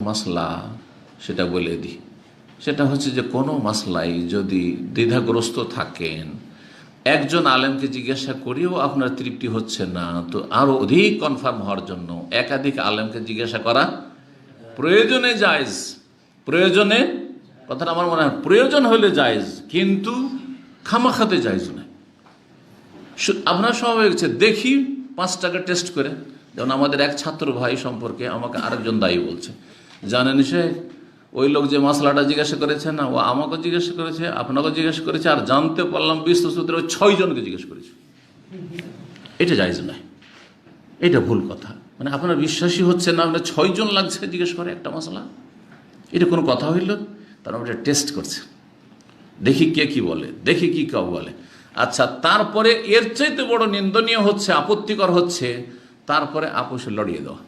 মাসলা সেটা বলে দিই। সেটা হচ্ছে যে কোনো মাসলাই যদি দ্বিধাগ্রস্ত থাকেন, একজন আলেমকে জিজ্ঞাসা করেও আপনার তৃপ্তি হচ্ছে না, তো আরো অধিক কনফার্ম হওয়ার জন্য একাধিক আলেমকে জিজ্ঞাসা করা প্রয়োজনে জায়েজ। প্রয়োজনে, কথাটা আমার মনে হয় প্রয়োজন হলে জায়েজ, কিন্তু খামাখাতে জায়েজ নয়। আপনার স্বভাব হচ্ছে দেখি 5 টাকা টেস্ট করে। যেমন আমাদের এক ছাত্র ভাই সম্পর্কে আমাকে আরেকজন দায়ী বলছে, জানেন সে ওই লোক যে মাসলাটা জিজ্ঞাসা করেছে না, ও আমাকে জিজ্ঞাসা করেছে, আপনাকে জিজ্ঞাসা করেছে, আর জানতে পারলাম বিশ্বসূত্রে ওই 6 জনকে জিজ্ঞেস করেছে। এটা জায়েজ নয়, এটা ভুল কথা। মানে আপনার বিশ্বাসই হচ্ছে না, আপনার 6 জন লাগছে জিজ্ঞেস করে একটা মশলা, এটা কোনো কথা হইল? তারা ওটা টেস্ট করছে, দেখি কে কি বলে, দেখি কি কেউ বলে। আচ্ছা, তারপরে এর চাইতে বড় নিন্দনীয় হচ্ছে, আপত্তিকর হচ্ছে, তারপরে আপোষে লড়িয়ে দেওয়া।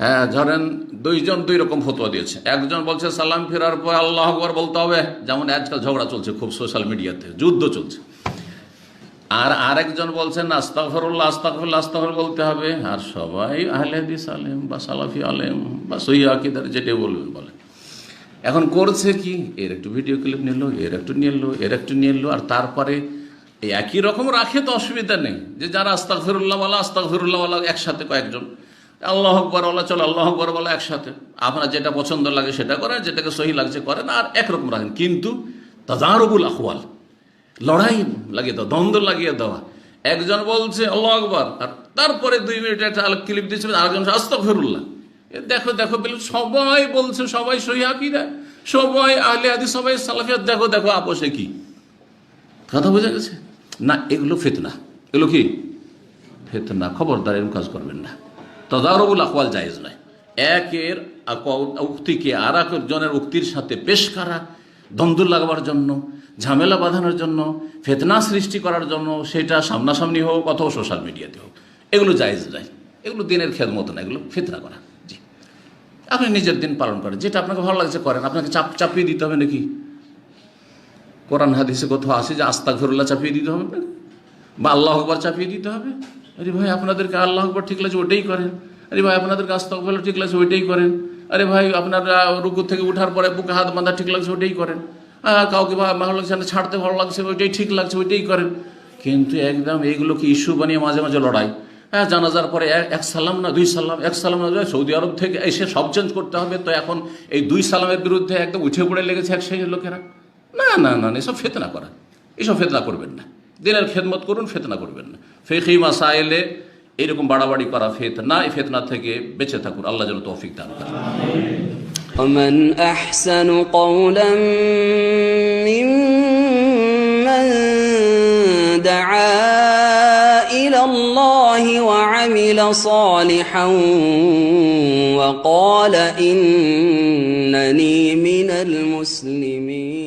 হ্যাঁ, ধরেন 2 জন 2 রকম ফতোয়া দিয়েছে। একজন বলছে সালাম ফেরার পর আল্লাহ আকবার বলতে হবে, যেমন আজকাল ঝগড়া চলছে খুব সোশ্যাল মিডিয়াতে, যুদ্ধ চলছে। আর আরেকজন বলছেন আস্তাগফিরুল্লাহ আস্তাগফিরুল্লাহ আস্তাগফিরুল্লাহ বলতে হবে। আর সবাই আহলে হাদিস আলেম বা সালাফি আলেম বা সহিহ আকীদার যেটা বলবেন বলে। এখন করছে কি, এর একটু ভিডিও ক্লিপ নিল, এর একটু নিল, এর একটু নিল, আর তারপরে এই একই রকম রাখে তো অসুবিধা নেই, যে যারা আস্তাগফিরুল্লাহ ওয়ালা আস্তাগফিরুল্লাহ ওয়ালা একসাথে কয়েকজন, আল্লাহ আকবার ওয়ালা চলো আল্লাহ আকবার ওয়ালা একসাথে, আপনার যেটা পছন্দ লাগে সেটা করেন, যেটাকে সহি লাগছে করেন, আর একরকম রাখেন। কিন্তু তাজারুবুল আহওয়াল, লড়াই লাগিয়ে দেওয়া, দ্বন্দ্ব লাগিয়ে দেওয়া। একজন বলছে আল্লাহ আকবার, আর তারপরে 2 মিনিট একটা ক্লিপ দিচ্ছে, আরেকজন আস্তাগফিরুল্লাহ। দেখো দেখো বলে সবাই বলছে, সবাই সহিহ আকীদা, সবাই আহলে হাদিস, সবাই সালাফিয়াত, দেখো দেখো আপোষে কি। কথা বোঝা গেছে না? এগুলো ফিতনা, এগুলো কি ফিতনা। খবরদার এরকম কাজ করবেন না। তাজারুবুল আহওয়াল জায়েজ নয়। একের উক্তিকে আর একজনের উক্তির সাথে পেশ করা, দ্বন্দ্ব লাগাবার জন্য, ঝামেলা বাঁধানোর জন্য, ফিতনা সৃষ্টি করার জন্য, সেটা সামনাসামনি হোক অথবা সোশ্যাল মিডিয়াতে হোক, এগুলো জায়েজ নয়। এগুলো দিনের খেদমত না, এগুলো ফিতনা করা। জি, আপনি নিজের দিন পালন করেন, যেটা আপনাকে ভালো লাগছে করেন। আপনাকে চাপিয়ে দিতে হবে নাকি? কোরআন হাদিসে কোথাও আসে যে আস্তাগফিরুল্লাহ চাপিয়ে দিতে হবে না, বা আল্লাহ আকবার চাপিয়ে দিতে হবে? আরে ভাই, আপনাদেরকে আল্লাহ আকবার ঠিক লাগছে ওইটাই করেন। আরে ভাই, আপনাদেরকে আস্তাগফিরুল্লাহ ঠিক লাগছে ওইটাই করেন। আরে ভাই, আপনার রুকু থেকে উঠার পরে বুকে হাত বাঁধা ঠিক লাগছে ওইটাই করেন। কাউকে ভালো লাগছে না, ছাড়তে ভালো লাগছে, ওইটাই ঠিক লাগছে ওইটাই করেন। কিন্তু একদম এইগুলোকে ইস্যু বানিয়ে মাঝে মাঝে লড়াই। হ্যাঁ, জানাজার পরে 1 সালাম না 2 সালাম, 1 সালাম না, সৌদি আরব থেকে এসে সব চেঞ্জ করতে হবে, তো এখন এই 2 সালামের বিরুদ্ধে একদম উঠে পড়ে লেগেছে এক শ্রেণীর লোকেরা। না না না, এসব ফিতনা করা, এসব ফিতনা করবেন না। দিনের খেদমত করুন, ফিতনা করবেন না। ফিকহি মাসাইলে এরকম বাড়াবাড়ি করা ফিতনা, এই ফিতনা থেকে বেঁচে থাকুন। আল্লাহ যেন তৌফিক দান করেন। ومن أحسن قولا ممن دعا إلى الله وعمل صالحا وقال إنني من المسلمين